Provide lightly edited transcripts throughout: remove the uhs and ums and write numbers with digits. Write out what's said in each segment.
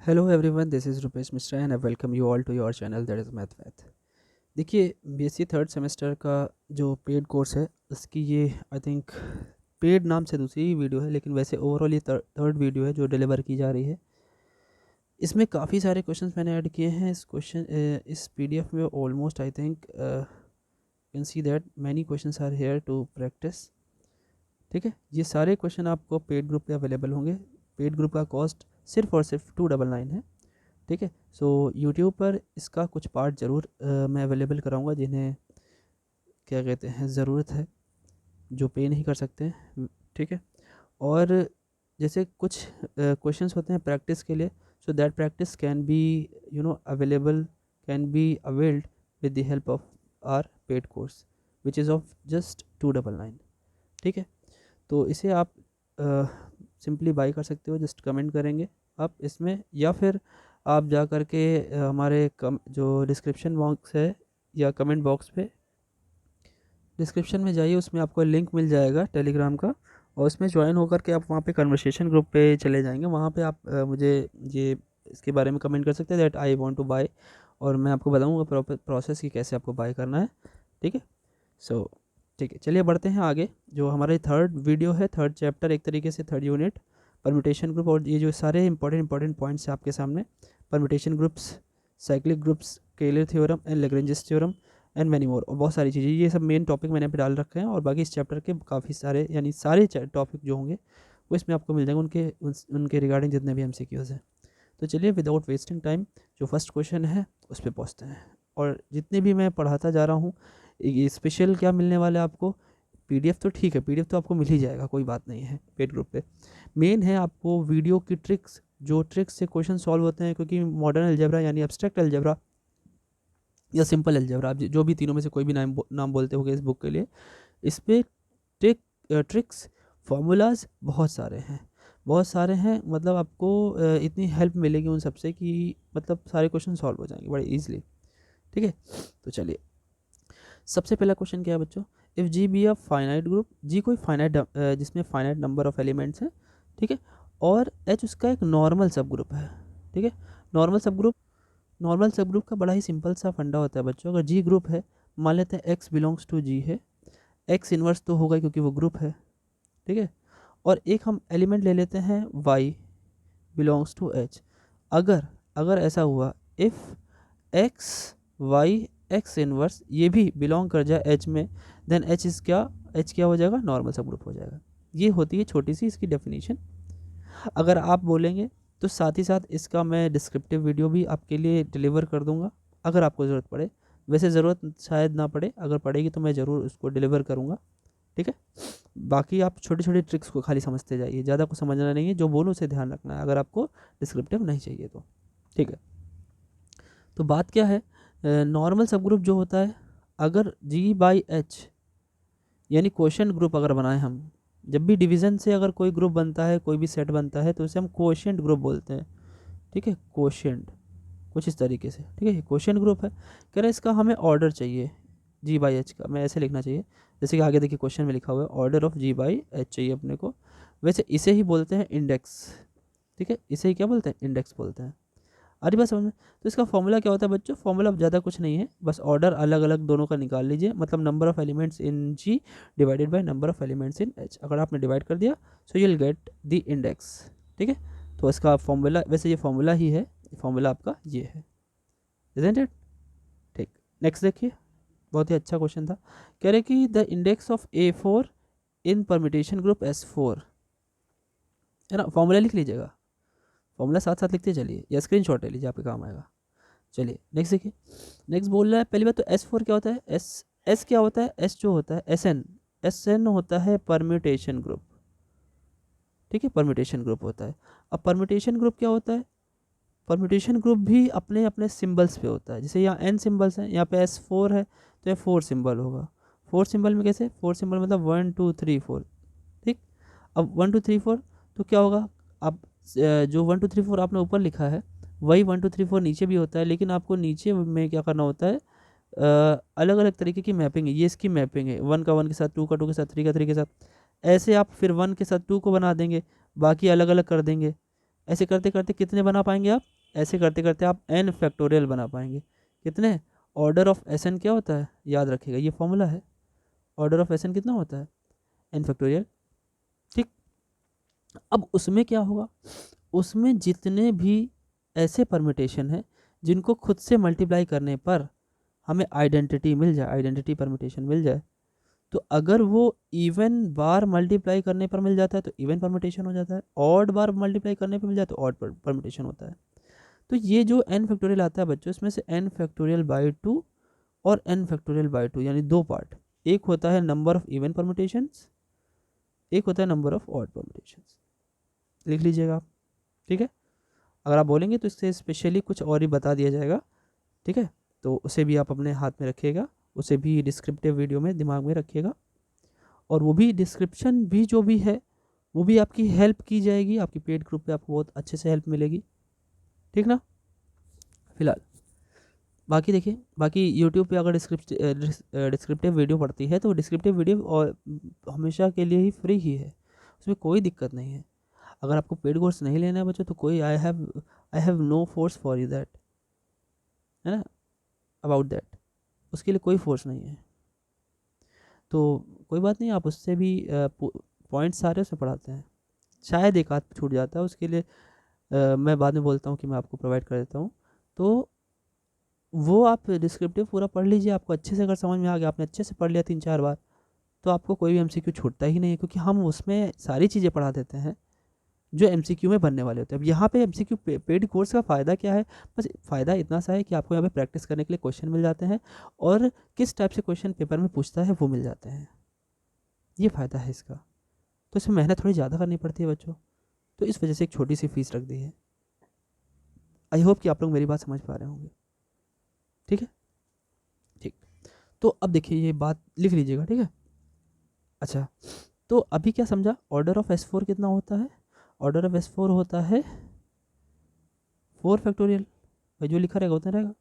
Hello everyone, this is Rupesh Mishra and I welcome you all to your channel that is math. देखिए, BSc third semester का जो paid course है उसकी ये I think paid नाम से दूसरी ही वीडियो है, लेकिन वैसे ओवरऑल ये थर्ड वीडियो है जो डिलीवर की जा रही है। इसमें काफ़ी सारे क्वेश्चंस मैंने ऐड किए हैं। इस पीडीएफ में almost I think can see that many questions are here to practice. ठीक है, ये सारे क्वेश्चन आपको पेड ग्रुप पे अवेलेबल होंगे। पेड ग्रुप का कॉस्ट सिर्फ और सिर्फ 299 है। ठीक है, सो यूट्यूब पर इसका कुछ पार्ट ज़रूर मैं अवेलेबल कराऊंगा जिन्हें क्या कहते हैं ज़रूरत है, जो पे नहीं कर सकते हैं। ठीक है, और जैसे कुछ क्वेश्चंस होते हैं प्रैक्टिस के लिए, so that practice can be available, can be availed with the help of our paid course which is of just 299। ठीक है, तो इसे आप सिंपली बाई कर सकते हो, जस्ट कमेंट करेंगे आप इसमें, या फिर आप जा कर के हमारे जो डिस्क्रिप्शन बॉक्स है या कमेंट बॉक्स पे डिस्क्रिप्शन में जाइए, उसमें आपको लिंक मिल जाएगा टेलीग्राम का, और उसमें ज्वाइन होकर के आप वहाँ पे कन्वर्सेशन ग्रुप पे चले जाएंगे। वहाँ पे आप मुझे ये इसके बारे में कमेंट कर सकते हैं that I want to buy, और मैं आपको बताऊँगा प्रोसेस की कैसे आपको बाय करना है। ठीक है, सो ठीक है, चलिए बढ़ते हैं आगे। जो हमारे थर्ड वीडियो है, थर्ड चैप्टर, एक तरीके से थर्ड यूनिट, परम्यूटेशन ग्रुप, और ये जो सारे इंपॉर्टेंट पॉइंट्स हैं आपके सामने, permutation groups, cyclic groups, Keller theorem and Lagrange's theorem and many more, और बहुत सारी चीज़ें, ये सब मेन टॉपिक मैंने पे डाल रखे हैं। और बाकी इस चैप्टर के काफ़ी सारे यानी सारे टॉपिक जो होंगे वो इसमें आपको मिल जाएंगे, उनके रिगार्डिंग जितने भी MCQs हैं। तो चलिए विदाउट वेस्टिंग टाइम जो फर्स्ट क्वेश्चन है उस पर पहुँचते हैं। और जितने भी मैं पढ़ाता जा रहा हूँ, ये स्पेशल क्या मिलने वाला है आपको, पीडीएफ तो ठीक है, पीडीएफ तो आपको मिल ही जाएगा, कोई बात नहीं है पेड ग्रुप पे। मेन है आपको वीडियो की ट्रिक्स, जो ट्रिक्स से क्वेश्चन सॉल्व होते हैं, क्योंकि मॉडर्न अलजेब्रा यानी एब्स्ट्रैक्ट अलजेब्रा या सिंपल अलजेब्रा, आप जो भी तीनों में से कोई भी नाम बोलते होगे इस बुक के लिए, इस पर ट्रिक्स फार्मूलाज बहुत सारे हैं, बहुत सारे हैं। मतलब आपको इतनी हेल्प मिलेगी उन सबसे कि मतलब सारे क्वेश्चन सॉल्व हो जाएंगे बड़े ईजिली। ठीक है, तो चलिए सबसे पहला क्वेश्चन क्या है बच्चों, if G be a finite group, G कोई फाइनाइट जिसमें फाइनाइट नंबर ऑफ एलिमेंट्स हैं। ठीक है, और एच उसका एक नॉर्मल सब ग्रुप है। ठीक है, नॉर्मल सब ग्रुप का बड़ा ही सिंपल सा फंडा होता है बच्चों। अगर जी ग्रुप है, मान लेते हैं एक्स बिलोंग्स टू जी है, एक्स इनवर्स तो होगा क्योंकि वो ग्रुप है। ठीक है, और एक हम एलिमेंट ले लेते हैं वाई बिलोंग्स टू एच। अगर अगर ऐसा हुआ, if x y x inverse ये भी बिलोंग कर जाए एच में, देन एच क्या हो जाएगा, नॉर्मल सब ग्रुप हो जाएगा। ये होती है छोटी सी इसकी डेफिनेशन। अगर आप बोलेंगे तो साथ ही साथ इसका मैं डिस्क्रिप्टिव वीडियो भी आपके लिए डिलीवर कर दूंगा अगर आपको ज़रूरत पड़े। वैसे ज़रूरत शायद ना पड़े, अगर पड़ेगी तो मैं ज़रूर उसको डिलीवर करूँगा। ठीक है, बाकी आप छोटी छोटी ट्रिक्स को खाली समझते जाइए, ज़्यादा कुछ समझना नहीं है, जो बोलूँ उसे ध्यान रखना है अगर आपको डिस्क्रिप्टिव नहीं चाहिए तो। ठीक है, तो बात क्या है, नॉर्मल सब ग्रुप जो होता है, अगर जी बाई एच यानी क्वोशिएंट ग्रुप अगर बनाए हम, जब भी डिवीज़न से अगर कोई ग्रुप बनता है, कोई भी सेट बनता है, तो उसे हम क्वोशिएंट ग्रुप बोलते हैं। ठीक है, क्वोशिएंट कुछ इस तरीके से। ठीक है, ये क्वोशिएंट ग्रुप है। कह रहे इसका हमें ऑर्डर चाहिए जी बाई एच का, मैं ऐसे लिखना चाहिए जैसे कि आगे देखिए क्वेश्चन में लिखा हुआ है, order of g by h चाहिए अपने को। वैसे इसे ही बोलते हैं इंडेक्स। ठीक है, इसे ही क्या बोलते हैं, इंडेक्स बोलते हैं। आ रही बात समझ में। तो इसका फॉर्मूला क्या होता है बच्चों, फॉर्मूला ज़्यादा कुछ नहीं है, बस ऑर्डर अलग अलग दोनों का निकाल लीजिए, मतलब number of elements in g divided by number of elements in h. अगर आपने डिवाइड कर दिया so you will get the index. ठीक है, तो इसका फॉर्मूला, वैसे ये फॉर्मूला ही है, फॉर्मूला आपका ये है, इजंट इट। ठीक, नेक्स्ट देखिए, बहुत ही अच्छा क्वेश्चन था। कह रहे कि the index of A4 in permutation group S4, है ना। फॉर्मूला लिख लीजिएगा, फॉर्मूला साथ साथ लिखते चलिए या स्क्रीनशॉट ले लीजिए, आपके काम आएगा। चलिए नेक्स्ट देखिए, नेक्स्ट बोल रहा है, पहली बात तो S4 क्या होता है, एस क्या होता है, एस जो होता है एस एन होता है परम्यूटेशन ग्रुप। ठीक है, परम्यूटेशन ग्रुप होता है। अब परम्यूटेशन ग्रुप क्या होता है, परम्यूटेशन ग्रुप भी अपने अपने सिंबल्स पे होता है। जैसे यहाँ n सिंबल्स हैं, यहाँ पे S4 है तो ये 4 सिंबल होगा। 4 सिंबल में कैसे, 4 सिंबल मतलब 1 2 3 4। ठीक, अब 1 2 3 4 तो क्या होगा, अब जो 1 2 3 4 आपने ऊपर लिखा है वही 1 2 3 4 नीचे भी होता है, लेकिन आपको नीचे में क्या करना होता है, अलग अलग तरीके की मैपिंग है। ये इसकी मैपिंग है, 1 का 1 के साथ, 2 का 2 के साथ, 3 का 3 के साथ। ऐसे आप फिर 1 के साथ 2 को बना देंगे, बाकी अलग अलग कर देंगे। ऐसे करते करते कितने बना पाएंगे आप? ऐसे करते करते आप n फैक्टोरियल बना पाएंगे। कितने? ऑर्डर ऑफ एस एन क्या होता है, याद रखिएगा, ये फॉर्मूला है। ऑर्डर ऑफ एस एन कितना होता है? n factorial. ठीक। अब उसमें क्या होगा, उसमें जितने भी ऐसे परम्यूटेशन हैं जिनको खुद से मल्टीप्लाई करने पर हमें आइडेंटिटी मिल जाए, आइडेंटिटी परम्यूटेशन मिल जाए, तो अगर वो इवन बार मल्टीप्लाई करने पर मिल जाता है तो इवन परम्यूटेशन हो जाता है, ऑड बार मल्टीप्लाई करने पर मिल जाए तो ऑड परम्यूटेशन होता है। तो ये जो n फैक्टोरियल आता है बच्चों, इसमें से n फैक्टोरियल बाई 2 और n फैक्टोरियल बाई 2 यानी दो पार्ट, एक होता है नंबर ऑफ इवन परम्यूटेशंस, एक होता है नंबर ऑफ ऑड परम्यूटेशंस। लिख लीजिएगा आप। ठीक है, अगर आप बोलेंगे तो इससे स्पेशली कुछ और ही बता दिया जाएगा। ठीक है, तो उसे भी आप अपने हाथ में रखिएगा, उसे भी डिस्क्रिप्टिव वीडियो में दिमाग में रखिएगा, और वो भी डिस्क्रिप्शन भी जो भी है वो भी आपकी हेल्प की जाएगी, आपकी पेड ग्रुप पे आपको बहुत अच्छे से हेल्प मिलेगी। ठीक ना। फिलहाल बाकी देखिए, बाकी यूट्यूब पे अगर डिस्क्रिप्टिव वीडियो पड़ती है तो डिस्क्रिप्टिव वीडियो और हमेशा के लिए ही फ्री ही है, उसमें कोई दिक्कत नहीं है। अगर आपको पेड कोर्स नहीं लेना है बच्चों तो कोई I have no force for you that, है ना, अबाउट दैट, उसके लिए कोई फोर्स नहीं है। तो कोई बात नहीं, आप उससे भी पॉइंट्स सारे उसमें पढ़ाते हैं, शायद एक आध छूट जाता है, उसके लिए मैं बाद में बोलता हूँ कि मैं आपको प्रोवाइड कर देता हूँ। तो वो आप डिस्क्रिप्टिव पूरा पढ़ लीजिए, आपको अच्छे से अगर समझ में आ गया, आपने अच्छे से पढ़ लिया 3-4 बार, तो आपको कोई भी एमसीक्यू छूटता ही नहीं है, क्योंकि हम उसमें सारी चीज़ें पढ़ा देते हैं जो एमसीक्यू में बनने वाले होते हैं। अब यहाँ पे एमसीक्यू पेड कोर्स का फ़ायदा क्या है? बस फ़ायदा इतना सा है कि आपको यहाँ पे प्रैक्टिस करने के लिए क्वेश्चन मिल जाते हैं, और किस टाइप से क्वेश्चन पेपर में पूछता है वो मिल जाते हैं, ये फ़ायदा है इसका। तो इसमें मेहनत थोड़ी ज़्यादा करनी पड़ती है बच्चों, तो इस वजह से एक छोटी सी फीस रख दी है। आई होप कि आप लोग मेरी बात समझ पा रहे होंगे। ठीक है, ठीक। तो अब देखिए, ये बात लिख लीजिएगा, ठीक है। अच्छा, तो अभी क्या समझा, ऑर्डर ऑफ S4 कितना होता है? ऑर्डर ऑफ S4 होता है 4 फैक्टोरियल, भाई जो लिखा रहेगा उतना रहेगा।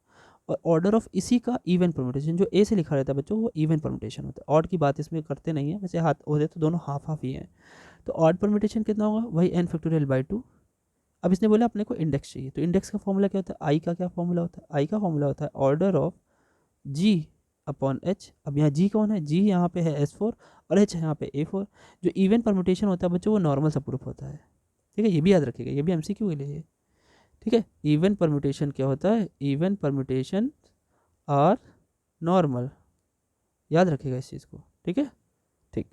और ऑर्डर ऑफ इसी का इवन परम्यूटेशन, जो ए से लिखा रहता है बच्चों, वो इवन परम्यूटेशन होता है। ऑड की बात इसमें करते नहीं है, वैसे हाथ होते तो दोनों हाफ हाफ ही हैं। तो ऑड परम्यूटेशन कितना होगा, वही n फैक्टोरियल बाई 2। अब इसने बोला अपने को इंडेक्स चाहिए, तो इंडेक्स का फॉर्मूला क्या होता है, आई का क्या फॉर्मूला होता है, आई का फॉर्मूला होता है order of g upon h. अब यहाँ जी कौन है, जी यहाँ पे है S4 और एच यहाँ पे A4। जो इवन परम्यूटेशन होता है बच्चों वो नॉर्मल सा प्रूफ होता है। ठीक है, ये भी याद रखिएगा, ये भी एमसीक्यू के लिए है। ठीक है, इवन परम्यूटेशन क्या होता है, इवन परम्यूटेशन और नॉर्मल, याद रखिएगा इस चीज़ को। ठीक है, ठीक।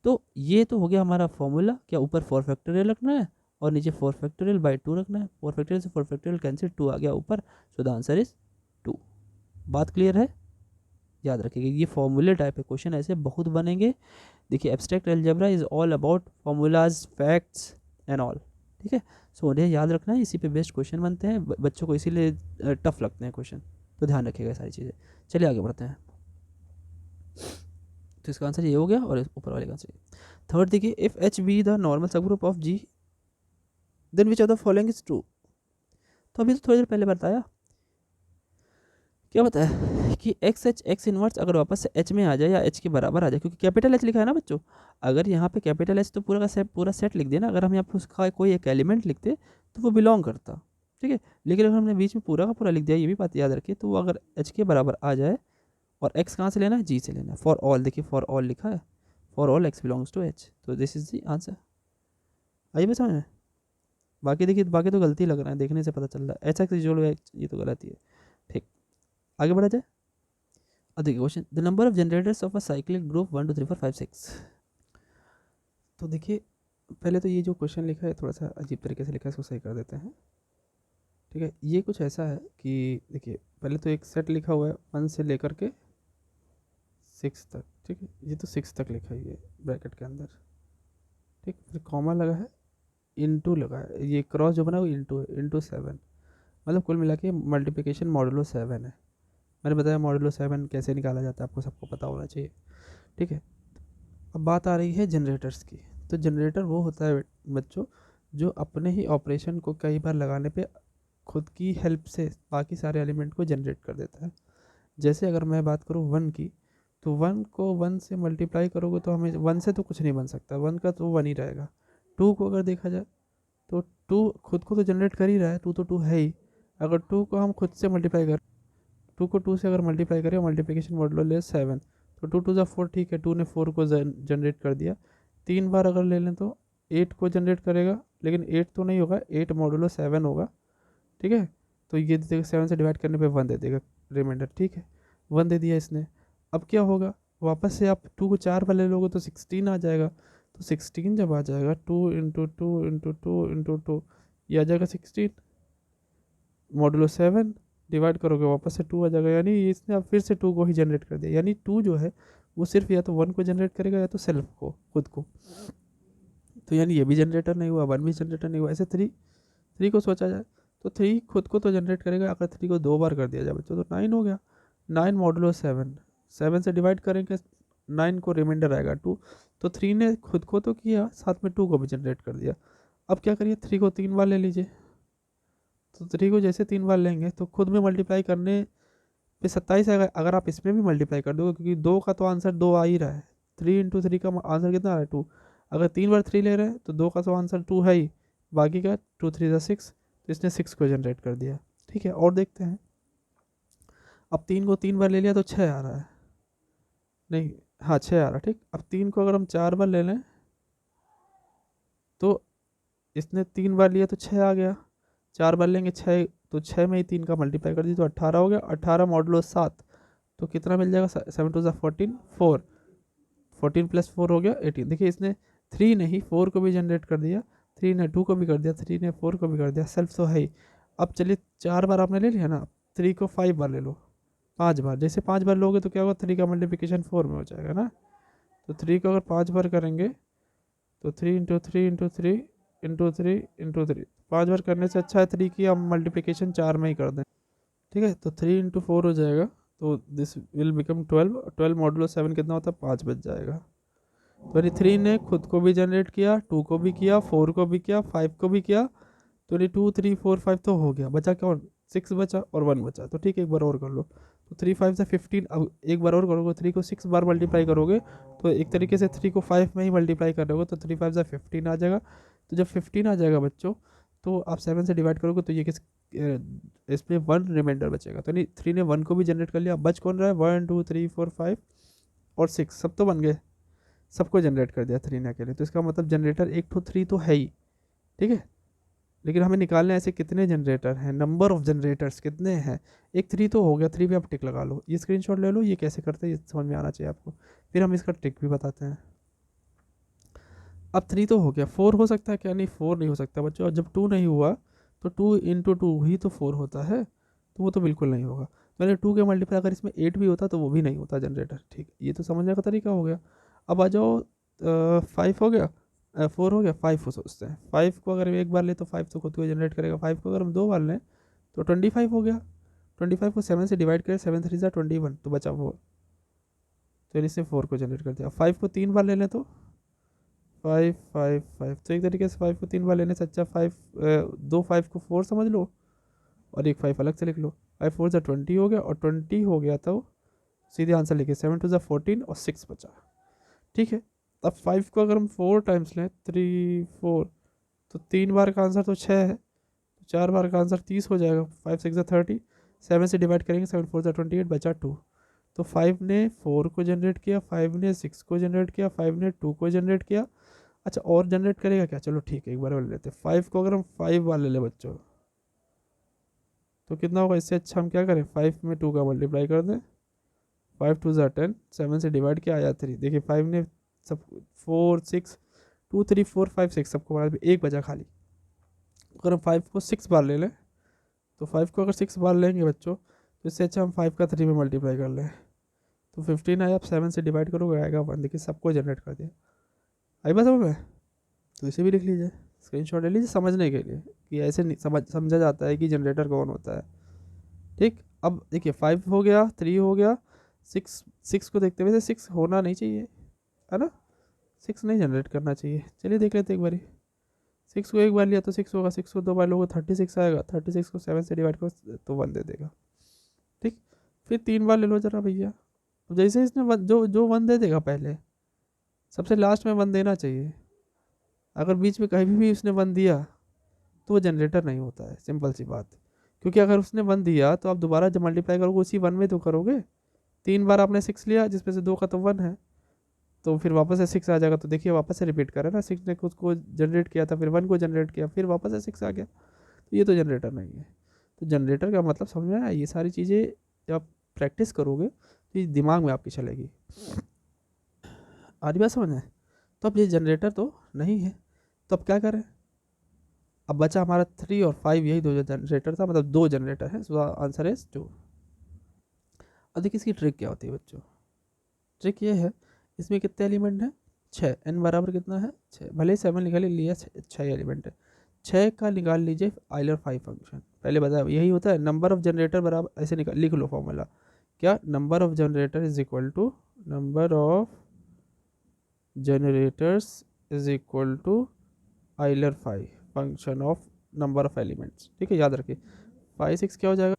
तो ये तो हो गया हमारा फॉर्मूला, क्या ऊपर 4 फैक्टोरियल रखना है और नीचे 4 फैक्टोरियल बाई 2 रखना है। 4 फैक्टोरियल से 4 फैक्टोरियल कैंसिल, 2 आ गया ऊपर, सो द आंसर इज 2। बात क्लियर है? याद रखिएगा, ये फॉर्मूले टाइप के क्वेश्चन ऐसे बहुत बनेंगे। देखिए, abstract algebra is all about formulas, facts and all. ठीक है, सो उन्हें याद रखना है, इसी पे बेस्ट क्वेश्चन बनते हैं, बच्चों को इसीलिए टफ लगते हैं क्वेश्चन, तो ध्यान रखिएगा सारी चीज़ें। चलिए आगे बढ़ते हैं। तो इसका आंसर ये हो गया, और ऊपर वाले का आंसर थर्ड देखिए, if H be the normal subgroup of G then which of the following is true. तो अभी तो थोड़ी देर पहले बताया, क्या बताया कि एक्स एच एक्स इनवर्स अगर वापस से एच में आ जाए या एच के बराबर आ जाए, क्योंकि कैपिटल एच लिखा है ना बच्चों, अगर यहाँ पे कैपिटल एच तो पूरा सेट लिख दिया ना, अगर हम यहाँ पे उसका कोई एक एलिमेंट लिखते तो वो बिलोंग करता। ठीक है, लेकिन अगर हमने बीच में पूरा का पूरा लिख दिया, ये भी बात याद रखिए, तो वो अगर एच के बराबर आ जाए, और एक्स कहाँ से लेना है, जी से लेना है। फॉर ऑल, देखिए फॉर ऑल लिखा है, for all x belongs to h, तो दिस इज द आंसर। आइए समझ में। बाकी देखिए, बाकी तो गलती लग रहा है, देखने से पता चल रहा है एच एक्स इजोल एच, ये तो गलती है। ठीक, आगे बढ़ा जाए। अब देखिए question, the number of generators of a cyclic group 1 2 3 4 5 6। तो देखिए, पहले तो ये जो क्वेश्चन लिखा है थोड़ा सा अजीब तरीके से लिखा है, इसको सही कर देते हैं। ठीक है, ये कुछ ऐसा है कि देखिए, पहले तो एक सेट लिखा हुआ है 1 से लेकर के 6 तक। ठीक है, ये तो 6 तक लिखा है ये ब्रैकेट के अंदर। ठीक, फिर कॉमा लगा है, इंटू लगा है, ये क्रॉस जो बना है वो इंटू 7, मतलब कुल मिला के मल्टीप्लिकेशन मॉडुलो 7 है। मैंने बताया मॉडुलो 7 कैसे निकाला जाता है, आपको सबको पता होना चाहिए। ठीक है, अब बात आ रही है जनरेटर्स की। तो जनरेटर वो होता है बच्चों जो अपने ही ऑपरेशन को कई बार लगाने पे खुद की हेल्प से बाकी सारे एलिमेंट को जनरेट कर देता है। जैसे अगर मैं बात करूँ 1 की, तो 1 को 1 से मल्टीप्लाई करोगे तो हमें 1 से तो कुछ नहीं बन सकता, 1 का तो 1 ही रहेगा। 2 को अगर देखा जाए तो टू खुद को तो जनरेट कर ही रहा है, टू तो टू है ही। अगर टू को हम खुद से मल्टीप्लाई कर, टू को टू से अगर मल्टीप्लाई करें, मल्टीप्लिकेशन मॉडलो ले 7, तो टू टू ज़ा 4, ठीक है, टू ने 4 को जनरेट कर दिया। 3 बार अगर ले लें तो 8 को जनरेट करेगा, लेकिन 8 तो नहीं होगा, 8 मॉडलो 7 होगा, ठीक है। तो ये दे देगा 7 से डिवाइड करने पे 1 दे देगा रिमाइंडर, ठीक है, 1 दे दिया इसने। अब क्या होगा, वापस से आप 2 को 4 बार ले लोगे तो 16 आ जाएगा। तो 16 जब आ जाएगा, 2 × 2 × 2 × 2, ये आ जाएगा 16 मॉडुलो 7, डिवाइड करोगे वापस से 2 आ जाएगा। यानी इसने अब फिर से 2 को ही जनरेट कर दिया। यानी 2 जो है वो सिर्फ या तो 1 को जनरेट करेगा या तो सेल्फ को, खुद को। तो यानी ये भी जनरेटर नहीं हुआ, 1 भी जनरेटर नहीं हुआ। ऐसे 3 को सोचा जाए तो 3 खुद को तो जनरेट करेगा, अगर 3 को 2 बार कर दिया जाए बच्चों तो 9 हो गया। 9 मॉडुलो 7, 7 से डिवाइड करेंगे 9 को, रिमाइंडर आएगा 2। तो 3 ने खुद को तो किया, साथ में 2 को भी जनरेट कर दिया। अब क्या करिए, 3 को 3 बार ले लीजिए। तो 3 को जैसे 3 बार लेंगे तो खुद में मल्टीप्लाई करने पे 27 आएगा। अगर आप इसमें भी मल्टीप्लाई कर दोगे, क्योंकि 2 का तो आंसर 2 आ ही रहा है, 3 × 3 का आंसर कितना आ रहा है 2। अगर 3 बार 3 ले रहे हैं तो 2 का तो आंसर 2 है ही, बाकी का 2 3 ज़ा 6, तो इसने 6 को जनरेट कर दिया, ठीक है। और देखते हैं, अब 3 को 3 बार ले लिया तो 6 आ रहा है, नहीं हाँ 6 आ रहा है, ठीक। अब 3 को अगर हम 4 बार ले लें तो इसने 3 बार लिया तो 6 आ गया, 4 बार लेंगे 6, तो 6 में ही 3 का मल्टीप्लाई कर दी तो 18 हो गया। 18 मॉडुलो 7, तो कितना मिल जाएगा, 7 2 ज़ा 14, 4, 14 + 4 हो गया 18। देखिए इसने 3 ने ही 4 को भी जनरेट कर दिया, 3 ने 2 को भी कर दिया, 3 ने 4 को भी कर दिया, सेल्फ तो है ही। अब चलिए 4 बार आपने ले लिया ना, 3 को 5 बार ले लो, 5 बार। जैसे 5 बार लोगे तो क्या होगा, 3 का मल्टीप्लिकेशन 4 में हो जाएगा ना। तो 3 को अगर 5 बार करेंगे तो 3 × 3 × 3 × 3 × 3, 5 बार करने से अच्छा है 3 की हम मल्टीप्लिकेशन 4 में ही कर दें, ठीक है। तो 3 × 4 हो जाएगा, तो दिस विल बिकम 12, 12 मॉडुलो 7 कितना होता है, 5 बच जाएगा। तो यानी 3 ने खुद को भी जनरेट किया, 2 को भी किया, 4 को भी किया, 5 को भी किया। तो यानी 2 3 4 5 तो हो गया, बचा क्या, 6 बचा और 1 बचा। तो ठीक है, एक बार और कर लो, तो 3 5 से 15। अब एक बार और करोगे, 3 को 6 बार मल्टीप्लाई करोगे तो एक तरीके से 3 को 5 में ही मल्टीप्लाई कर रहे हो, तो 3 5 से 15 आ जाएगा। तो जब 15 आ जाएगा बच्चों, तो आप 7 से डिवाइड करोगे तो ये इसमें 1 रिमाइंडर बचेगा। तो नहीं, 3 ने 1 को भी जनरेट कर लिया, बच कौन रहा है, 1 2 3 4 5 और 6, सब तो बन गए, सबको जनरेट कर दिया 3 ने अकेले। तो इसका मतलब जनरेटर एक तो 3 तो है ही, ठीक है। लेकिन हमें निकालने ऐसे कितने जनरेटर हैं, नंबर ऑफ जनरेटर्स कितने हैं। एक 3 तो हो गया, 3 पे आप टिक लगा लो, ये स्क्रीनशॉट ले लो, ये कैसे करते हैं ये समझ में आना चाहिए आपको, फिर हम इसका ट्रिक भी बताते हैं। अब 3 तो हो गया, 4 हो सकता है क्या, नहीं 4 नहीं हो सकता बच्चों। जब 2 नहीं हुआ तो 2 × 2 ही तो 4 होता है, तो वो तो बिल्कुल नहीं होगा। मैंने 2 के मल्टीप्लाई अगर इसमें 8 भी होता तो वो भी नहीं होता जनरेटर, ठीक, ये तो समझने का तरीका हो गया। अब आ जाओ 5 हो गया, 4 हो गया, 5 को सोचते हैं। 5 को अगर एक बार ले तो 5 तो खुद को जनरेट करेगा, 5 को अगर हम 2 बार लें तो 25 हो गया। 25 को 7 से डिवाइड करें, 7 3 ज़ा 21, तो बचा 4, तो इसने 4 को जनरेट कर दिया। 5 को 3 बार ले लें तो 5 5 5, तो एक तरीके से 5 को 3 बार लेने से अच्छा 2 5 को 4 समझ लो और एक 5 अलग से लिख लो। 5 4 ज़ा 20 हो गया, और 20 हो गया तो सीधे आंसर लिखे, 7 2 ज़ा 14 और 6 बचा, ठीक है। अब 5 को अगर हम 4 टाइम्स लें, 3 4, तो 3 बार का आंसर तो 6 है, तो 4 बार का आंसर 30 हो जाएगा, 5 6 ज़ा 30, 7 से डिवाइड करेंगे, 7 4 ज़ा 28, बचा 2। तो 5 ने 4 को जनरेट किया, 5 ने 6 को जनरेट किया, 5 ने 2 को जनरेट किया। अच्छा और जनरेट करेगा क्या, चलो ठीक है एक बार और ले लेते हैं। 5 को अगर हम 5 बार ले लें बच्चों तो कितना होगा, इससे अच्छा हम क्या करें, 5 में 2 का मल्टीप्लाई कर दें, 5 2 ज़ा 10, 7 से डिवाइड किया आया 3। देखिए 5 ने सब 4 6 2 3 4 5 6 सबको बना, एक बचा खाली। अगर हम 5 को 6 बार ले लें, तो 5 को अगर 6 बार लेंगे बच्चों तो इससे अच्छा हम 5 का 3 में मल्टीप्लाई कर लें, तो 15 आया। आप 7 से डिवाइड करोगे आएगा 1। देखिए सबको जनरेट कर दिया, आई बात समझ में। तो इसे भी लिख लीजिए, स्क्रीनशॉट ले लीजिए समझने के लिए कि ऐसे नहीं समझा जाता है कि जनरेटर कौन होता है, ठीक। अब देखिए 5 हो गया, 3 हो गया, 6 को देखते हुए 6 होना नहीं चाहिए, है ना, 6 नहीं जनरेट करना चाहिए। चलिए देख लेते एक बारी, 6 को एक बार लिया तो 6 होगा, 6 को 2 बार लोगे 36 आएगा, 36 को 7 से डिवाइड करो तो 1 दे देगा, ठीक। फिर 3 बार ले लो जरा भैया, जैसे इसने जो जो 1 दे देगा पहले, सबसे लास्ट में 1 देना चाहिए। अगर बीच में कहीं भी उसने 1 दिया तो वो जनरेटर नहीं होता है, सिंपल सी बात। क्योंकि अगर उसने 1 दिया तो आप दोबारा जब मल्टीप्लाई करोगे उसी 1 में तो करोगे। 3 बार आपने 6 लिया जिसमें से 2 का तो 1 है, तो फिर वापस से 6 आ जाएगा। तो देखिए वापस से रिपीट करा ना, 6 ने उसको जनरेट किया था, फिर 1 को जनरेट किया, फिर वापस से 6 आ गया। तो ये तो जनरेटर नहीं है। तो जनरेटर का मतलब समझ में आया। ये सारी चीज़ें जब आप प्रैक्टिस करोगे तो ये दिमाग में आपकी चलेगी। आ रही बात समझ में? तो अब ये जनरेटर तो नहीं है, तो अब क्या करें? अब बचा हमारा 3 और 5, यही दो जनरेटर था, मतलब 2 जनरेटर है। So answer is 2। अब देखिए इसकी ट्रिक क्या होती है बच्चों। ट्रिक ये है, इसमें कितने एलिमेंट हैं? 6। एन बराबर कितना है? 6। भले ही 7 निकाल लिया, 6 एलिमेंट है। 6 का निकाल लीजिए आइलर 5 फंक्शन। पहले बताया यही होता है, नंबर ऑफ जनरेटर बराबर, ऐसे निकाल लिख लो फॉर्मूला। क्या? Number of generator is equal to number of generators is equal to Euler 5 function of number of elements. ठीक है, याद रखिए। 5 6 क्या हो जाएगा?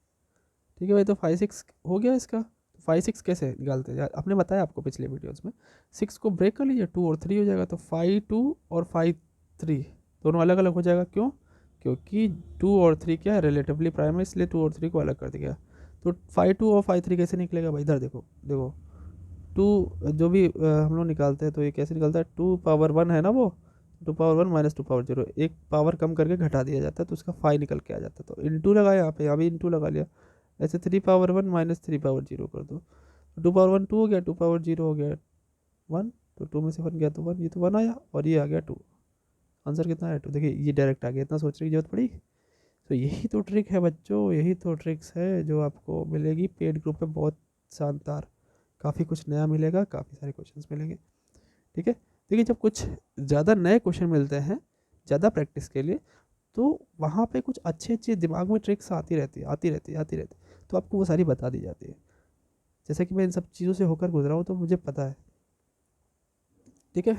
ठीक है भाई, तो 5 6 हो गया इसका। 5 6 कैसे निकालते हैं यार, आपने बताया आपको पिछले वीडियोस में। 6 को ब्रेक कर लीजिए, 2 और 3 हो जाएगा। तो 5 2 और 5 3 दोनों अलग अलग हो जाएगा। क्यों? क्योंकि 2 और 3 क्या है, रिलेटिवली प्राइम है, इसलिए 2 और 3 को अलग कर दिया। तो 5 2 और 5 3 कैसे निकलेगा भाई? इधर देखो, देखो 2 जो भी हम लोग निकालते हैं तो ये कैसे निकलता है? 2 पावर 1 है ना वो, 2 पावर 1 माइनस 2 पावर 0, एक पावर कम करके घटा दिया जाता है, तो उसका 5 निकल के आ जाता है। तो इंटू लगाया यहाँ पे, यहाँ भी इंटू लगा लिया। ऐसे 3 पावर 1 माइनस 3 पावर 0 कर दो, 2 पावर 1 2 हो गया, 2 पावर 0 हो गया 1। तो 2 में से 1 गया तो 1, ये तो 1 आया, और ये आ गया 2। आंसर कितना है? 2। देखिए ये डायरेक्ट आ गया, इतना सोचने की जरूरत पड़ी? तो यही तो ट्रिक है बच्चों, यही तो ट्रिक्स है जो आपको मिलेगी पेड ग्रुप पे। बहुत शानदार, काफ़ी कुछ नया मिलेगा, काफ़ी सारे क्वेश्चंस मिलेंगे। ठीक है, देखिए जब कुछ ज़्यादा नए क्वेश्चन मिलते हैं ज़्यादा प्रैक्टिस के लिए, तो वहाँ पे कुछ अच्छी अच्छी दिमाग में ट्रिक्स आती रहती है, आती रहती है, आती रहती है। तो आपको वो सारी बता दी जाती है। जैसे कि मैं इन सब चीज़ों से होकर गुजरा हूँ तो मुझे पता है। ठीक है,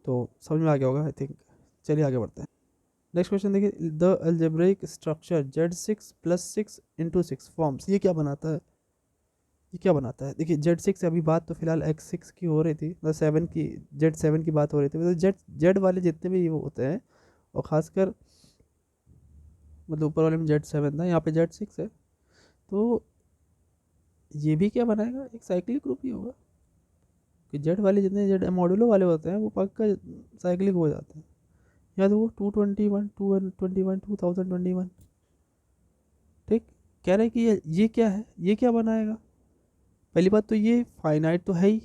तो समझ में आ गया होगा आई थिंक। चलिए आगे बढ़ते हैं। नेक्स्ट क्वेश्चन देखिए, the algebraic structure Z6 plus 6 into 6 forms, ये क्या बनाता है? ये क्या बनाता है? देखिए Z6 से अभी बात तो फिलहाल X6 की हो रही थी, मतलब 7 की, Z7 की बात हो रही थी। मतलब जेड वाले जितने भी वो होते हैं, और ख़ासकर मतलब ऊपर वाले में Z7 था, यहाँ पे Z6 है। तो ये भी क्या बनाएगा? एक साइक्लिक ग्रुप ही होगा। कि जेड वाले जितने जेड मॉड्यूलो वाले होते हैं वो पक्का साइक्लिक हो जाते हैं। या तो वो 221 221 2021। ठीक, कह रहे हैं कि ये क्या है, ये क्या बनाएगा? पहली बात तो ये फाइनाइट तो है ही,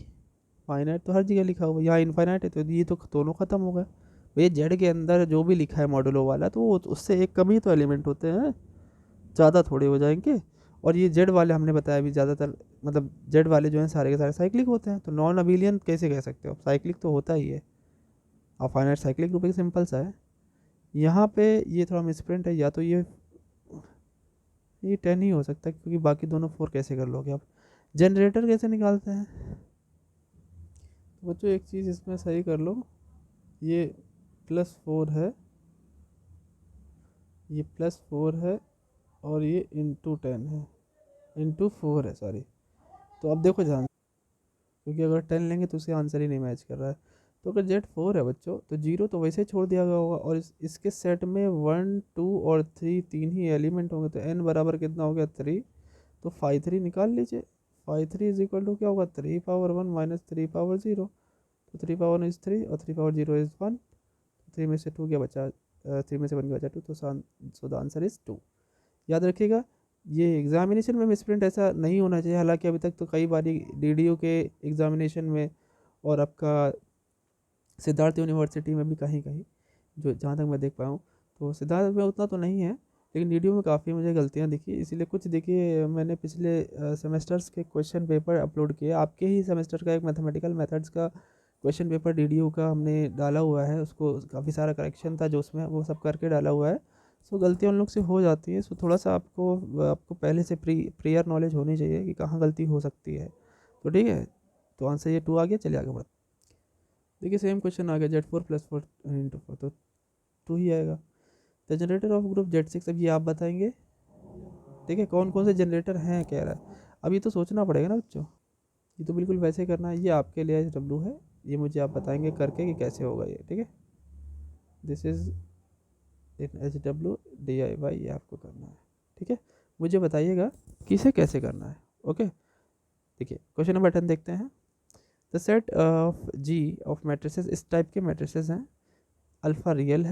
फाइनाइट तो हर जगह लिखा हुआ है, यहाँ इनफाइनाइट है, तो ये तो दोनों खत्म हो गए। भैया जेड के अंदर जो भी लिखा है मॉड्यूलो वाला, तो उससे एक कम ही तो एलिमेंट होते हैं, ज़्यादा थोड़े हो जाएंगे। और ये जेड वाले हमने बताया भी ज़्यादातर, मतलब जेड वाले जो हैं सारे के सारे साइक्लिक होते हैं। तो नॉन अबिलियन कैसे कह सकते हो? साइक्लिक तो होता ही है। और फाइनाइट साइक्लिक ग्रुप एक सिंपल सा है। यहाँ पे ये थोड़ा मिसप्रिंट है, या तो ये 10 ही हो सकता है, क्योंकि बाकी दोनों 4 कैसे कर लोगे आप? जनरेटर कैसे निकालते हैं? तो बच्चों एक चीज़ इसमें सही कर लो, ये +4 है, ये +4 है, और ये इंटू 10 है, इंटू 4 है सॉरी। तो अब देखो ध्यान, क्योंकि अगर 10 लेंगे तो उससे आंसर ही नहीं मैच कर रहा है। तो अगर Z4 है बच्चों, तो 0 तो वैसे ही छोड़ दिया गया होगा, और इसके सेट में 1 2 और 3 तीन ही एलिमेंट होंगे। तो n बराबर कितना हो गया? 3। तो 5 3 निकाल लीजिए। 5 3 इज इक्वल टू क्या होगा? 3 पावर 1 माइनस 3 पावर 0। तो 3 पावर 1 इज 3 और 3 पावर 0 इज 1। 3 में से 2 क्या बचा? 3 में से 1 क्या बचा? 2। तो सो द आंसर इज 2। याद रखिएगा, ये एग्जामिनेशन में मिसप्रिंट ऐसा नहीं होना चाहिए। हालांकि अभी तक तो कई बार DDO के एग्जामिनेशन में, और आपका सिद्धार्थ यूनिवर्सिटी में भी कहीं कहीं, जो जहाँ तक मैं देख पाया हूँ, तो सिद्धार्थ में उतना तो नहीं है, लेकिन DDO में काफ़ी मुझे गलतियाँ दिखी। इसीलिए कुछ देखिए, मैंने पिछले सेमेस्टर्स के क्वेश्चन पेपर अपलोड किए। आपके ही सेमेस्टर का एक मैथमेटिकल मेथड्स का क्वेश्चन पेपर DDO का हमने डाला हुआ है, उसको काफ़ी सारा करेक्शन था जो उसमें, वो सब करके डाला हुआ है। सो गलतियाँ उन लोग से हो जाती है। सो थोड़ा सा आपको आपको पहले से प्रियर नॉलेज होनी चाहिए कि कहाँ गलती हो सकती है। तो ठीक है, तो आंसर ये 2 आ गया। चलिए आगे बढ़ते। देखिए सेम क्वेश्चन आ गया, Z4 + 4 इंटू 4, तो 2 ही आएगा। The generator off group Z6, अब ये आप बताएंगे। ठीक है, कौन कौन से जनरेटर हैं कह रहा है। अब ये तो सोचना पड़ेगा ना बच्चों, ये तो बिल्कुल वैसे ही करना है। ये आपके लिए SW है, ये मुझे आप बताएंगे करके कि कैसे होगा ये। ठीक है, दिस इज़ NH-WDIY ये आपको करना है, ठीक है। मुझे बताइएगा कि इसे कैसे करना है, ओके। देखिए क्वेश्चन नंबर 10 देखते हैं। The set of g of matrices, इस टाइप के मैट्रिसेस हैं, अल्फ़ा रियल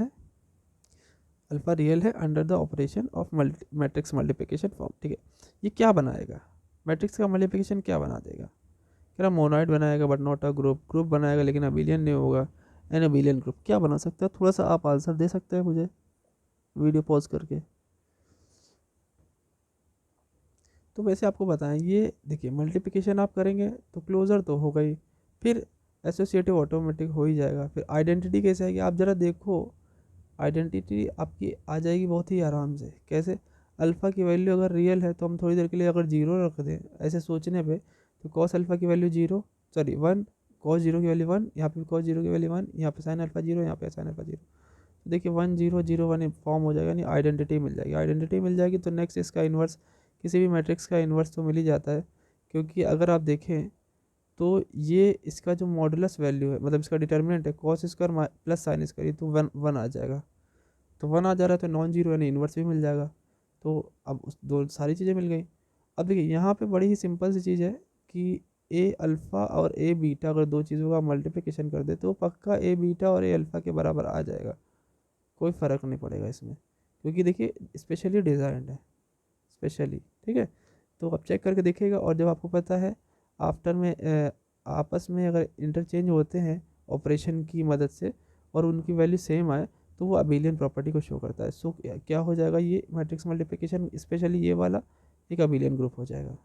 है under the operation of matrix multiplication form, ठीक है। ये क्या बनाएगा, मैट्रिक्स का मल्टीप्लिकेशन क्या बना देगा, कह रहा मोनोइड बनाएगा बट नॉट अ ग्रुप बनाएगा लेकिन अबिलियन नहीं होगा, एन अबिलियन ग्रुप क्या बना सकता है, थोड़ा सा आप आंसर दे सकते हैं मुझे वीडियो पॉज करके। तो वैसे आपको बताएं, ये देखिए मल्टीप्लिकेशन आप करेंगे तो क्लोजर तो होगा ही, फिर एसोसिएटिव ऑटोमेटिक हो ही जाएगा, फिर आइडेंटिटी कैसे आएगी आप ज़रा देखो। आइडेंटिटी आपकी आ जाएगी बहुत ही आराम से, कैसे, अल्फ़ा की वैल्यू अगर रियल है तो हम थोड़ी देर के लिए अगर जीरो रख दें ऐसे सोचने पे, तो कॉस अल्फ़ा की value zero, sorry one, cos zero की वैल्यू वन, यहाँ पे कॉस जीरो की वैल्यू वन, यहाँ पे साइन अल्फ़ा जीरो, यहाँ पे साइन अल्फ़ा जीरो। तो देखिए 1 0 0 1 फॉर्म हो जाएगा, यानी आइडेंटिटी मिल जाएगी। आइडेंटिटी मिल जाएगी तो नेक्स्ट इसका इन्वर्स, किसी भी मैट्रिक्स का इन्वर्स तो मिल ही जाता है, क्योंकि अगर आप देखें तो ये इसका जो मॉडुलस वैल्यू है, मतलब इसका डिटर्मिनेंट है cos square plus sine square, तो वन वन आ जाएगा। तो वन आ जा रहा है तो नॉन जीरो यानी इन्वर्स भी मिल जाएगा। तो अब उस दो सारी चीज़ें मिल गई। अब देखिए यहाँ पे बड़ी ही सिंपल सी चीज़ है कि ए अल्फ़ा और ए बीटा अगर दो चीज़ों का मल्टीप्लिकेशन कर दे तो पक्का ए बीटा और ए अल्फ़ा के बराबर आ जाएगा, कोई फ़र्क नहीं पड़ेगा इसमें, क्योंकि देखिए स्पेशली डिज़ाइंड है, स्पेशली, ठीक है। तो आप चेक करके देखिएगा, और जब आपको पता है आफ्टर में आपस में अगर इंटरचेंज होते हैं ऑपरेशन की मदद से और उनकी वैल्यू सेम आए तो वो अबिलियन प्रॉपर्टी को शो करता है। सो क्या हो जाएगा, ये मैट्रिक्स मल्टीप्लिकेशन स्पेशली ये वाला एक अबिलियन ग्रुप हो जाएगा,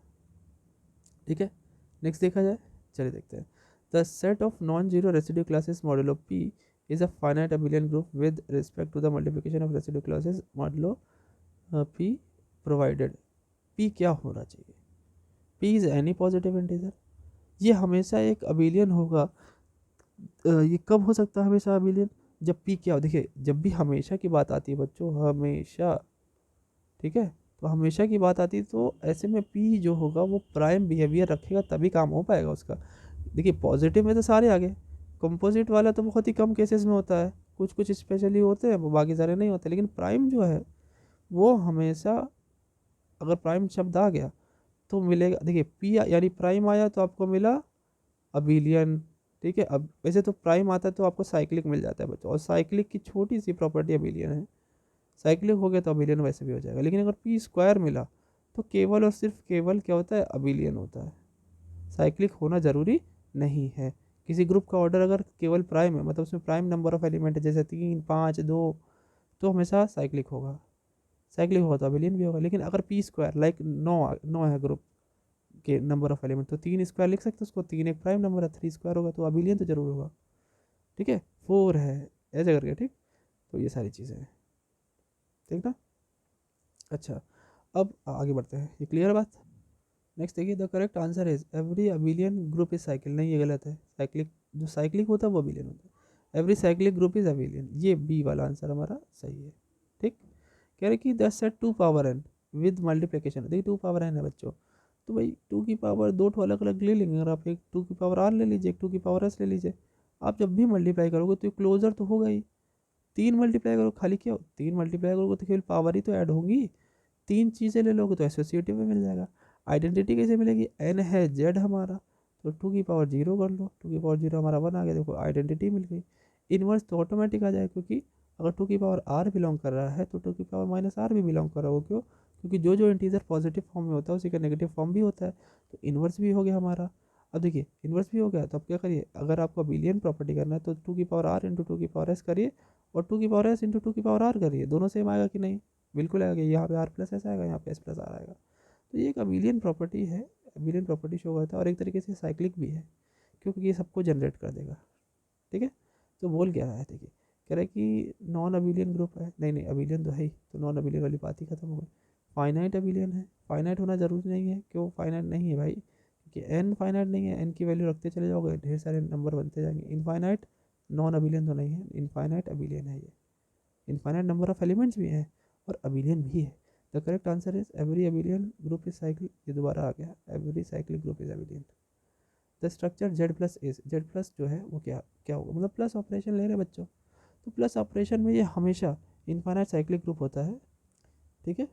ठीक है। नेक्स्ट देखा जाए, चलिए देखते हैं। The set of non zero residue classes modulo p is a finite abelian group with respect to the multiplication of residue classes modulo p provided. P क्या होना चाहिए, p is any positive integer, ये हमेशा एक abelian होगा। ये कब हो सकता है हमेशा अबिलियन, जब पी क्या हो, देखिए जब भी हमेशा की बात आती है बच्चों, हमेशा, ठीक है, तो हमेशा की बात आती है तो ऐसे में पी जो होगा वो प्राइम बिहेवियर रखेगा तभी काम हो पाएगा उसका। देखिए पॉजिटिव में तो सारे आ गए, कंपोजिट वाला तो बहुत ही कम केसेस में होता है, कुछ कुछ स्पेशली होते हैं, वो बाकी सारे नहीं होते, लेकिन प्राइम जो है वो हमेशा, अगर प्राइम शब्द आ गया तो मिलेगा। देखिए पी यानी प्राइम आया तो आपको मिला अबिलियन, ठीक है। अब वैसे तो प्राइम आता है तो आपको साइक्लिक मिल जाता है बच्चों, और साइक्लिक की छोटी सी प्रॉपर्टी अबिलियन है, साइक्लिक हो गया तो अबिलियन वैसे भी हो जाएगा। लेकिन अगर पी स्क्वायर मिला तो केवल और सिर्फ केवल क्या होता है, अबिलियन होता है, साइक्लिक होना ज़रूरी नहीं है। किसी ग्रुप का ऑर्डर अगर केवल प्राइम है, मतलब उसमें प्राइम नंबर ऑफ एलिमेंट है जैसे 3 5 2, तो हमेशा साइक्लिक होगा, साइक्लिक होगा तो अबिलियन भी होगा। लेकिन अगर पी स्क्वायर लाइक 9 है ग्रुप के नंबर ऑफ एलिमेंट, तो 3 स्क्वायर लिख सकते हैं उसको, 3 एक प्राइम नंबर है, 3 स्क्वायर होगा तो अबिलियन तो जरूर होगा, ठीक है। 4 है ऐसे करके, ठीक। तो ये सारी चीज़ें हैं, ठीक ना। अच्छा, अब आगे बढ़ते हैं, ये क्लियर बात। नेक्स्ट देखिए, the correct answer is every abelian group is cycle, नहीं ये गलत है, साइक्लिक जो साइक्लिक होता है वो अबिलियन होता है, every cyclic group is abelian, ये बी वाला आंसर हमारा सही है, ठीक। कह रहे कि the set 2 power n with multiplication, देखिए 2 पावर n है बच्चों, तो भाई 2 की पावर दो ठो अलग अलग ले लेंगे, अगर आप एक 2 की पावर r ले लीजिए, एक 2 की पावर s ले लीजिए, आप जब भी मल्टीप्लाई करोगे तो क्लोजर तो होगा ही। 3 मल्टीप्लाई करो, खाली क्या हो, 3 मल्टीप्लाई करोगे तो केवल पावर ही तो ऐड होंगी, 3 चीज़ें ले लोगे तो एसोसिएटिव में मिल जाएगा। आइडेंटिटी कैसे मिलेगी, एन है जेड हमारा, तो 2 की पावर 0 कर लो, 2 की पावर 0 हमारा 1 आ गया, देखो आइडेंटिटी मिल गई। इन्वर्स तो ऑटोमेटिक आ जाए, क्योंकि अगर 2 की पावर r बिलोंग कर रहा है तो 2 की पावर -r भी बिलोंग कर रहा हो, क्यों, क्योंकि जो जो इंटीजर पॉजिटिव फॉर्म में होता है उसी का नेगेटिव फॉर्म भी होता है, तो इन्वर्स भी हो गया हमारा। अब देखिए इन्वर्स भी हो गया तो अब क्या करिए, अगर आपको बिलियन प्रॉपर्टी करना है तो 2 की पावर r इंटू 2 की पावर s करिए, और 2 की पावर s इंटू 2 की पावर r करिए, दोनों सेम आएगा कि नहीं, बिल्कुल आएगा, यहाँ पे r प्लस s आएगा, यहाँ पे s प्लस r आएगा। तो ये एक अबिलियन प्रॉपर्टी है, अबिलियन प्रॉपर्टी शो करता है, और एक तरीके से साइक्लिक भी है, क्योंकि ये सबको जनरेट कर देगा, ठीक है। तो बोल क्या रहा है, देखिए कह रहा है कि नॉन अबिलियन ग्रुप है, नहीं नहीं अबिलियन तो है ही, तो नॉन अबिलियन वाली बात ही खत्म हो गई। फाइनाइट अबिलियन है, फाइनाइट होना जरूरी नहीं है, क्यों फाइनाइट नहीं है भाई, क्योंकि एन फाइनाइट नहीं है, एन की वैल्यू रखते चले जाओगे ढेर सारे नंबर बनते जाएंगे। इनफाइनाइट नॉन अबिलियन तो नहीं है, इनफाइनाइट अबिलियन है ये, इनफाइनाइट नंबर ऑफ एलिमेंट्स भी हैं और अबिलियन भी है। The correct answer is every abelian group is cyclic, ये दोबारा आ गया, every cyclic group is abelian. The structure Z plus S, Z plus जो है वो क्या क्या होगा, मतलब प्लस ऑपरेशन ले रहे हैं बच्चों, तो प्लस ऑपरेशन में ये हमेशा इनफाइनाइट साइक्लिक ग्रुप होता है, ठीक है।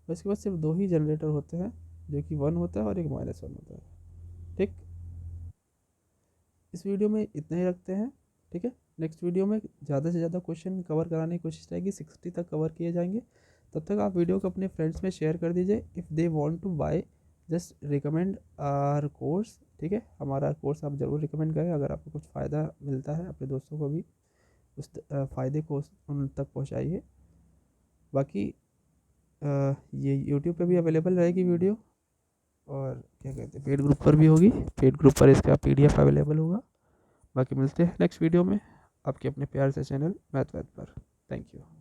उसके बाद सिर्फ 2 ही जनरेटर होते हैं, जो कि 1 होता है और एक -1 होता है, ठीक। इस वीडियो में इतना ही रखते हैं, ठीक है। नेक्स्ट वीडियो में ज़्यादा से ज़्यादा क्वेश्चन कवर कराने की कोशिश रहेगी, 60 तक कवर किए जाएंगे। तब तक आप वीडियो को अपने फ्रेंड्स में शेयर कर दीजिए। If they want to buy, just recommend our course, ठीक है। हमारा कोर्स आप ज़रूर रिकमेंड करें, अगर आपको कुछ फ़ायदा मिलता है अपने दोस्तों को भी उस फ़ायदे को उन तक पहुँचाइए। बाकी ये यूट्यूब पे भी अवेलेबल रहेगी वीडियो, और क्या कहते हैं, पेड ग्रुप पर भी होगी। पेड ग्रुप पर इसका PDF अवेलेबल होगा। बाकी मिलते हैं नेक्स्ट वीडियो में आपके अपने प्यार से चैनल मैथ वैथ पर। Thank you.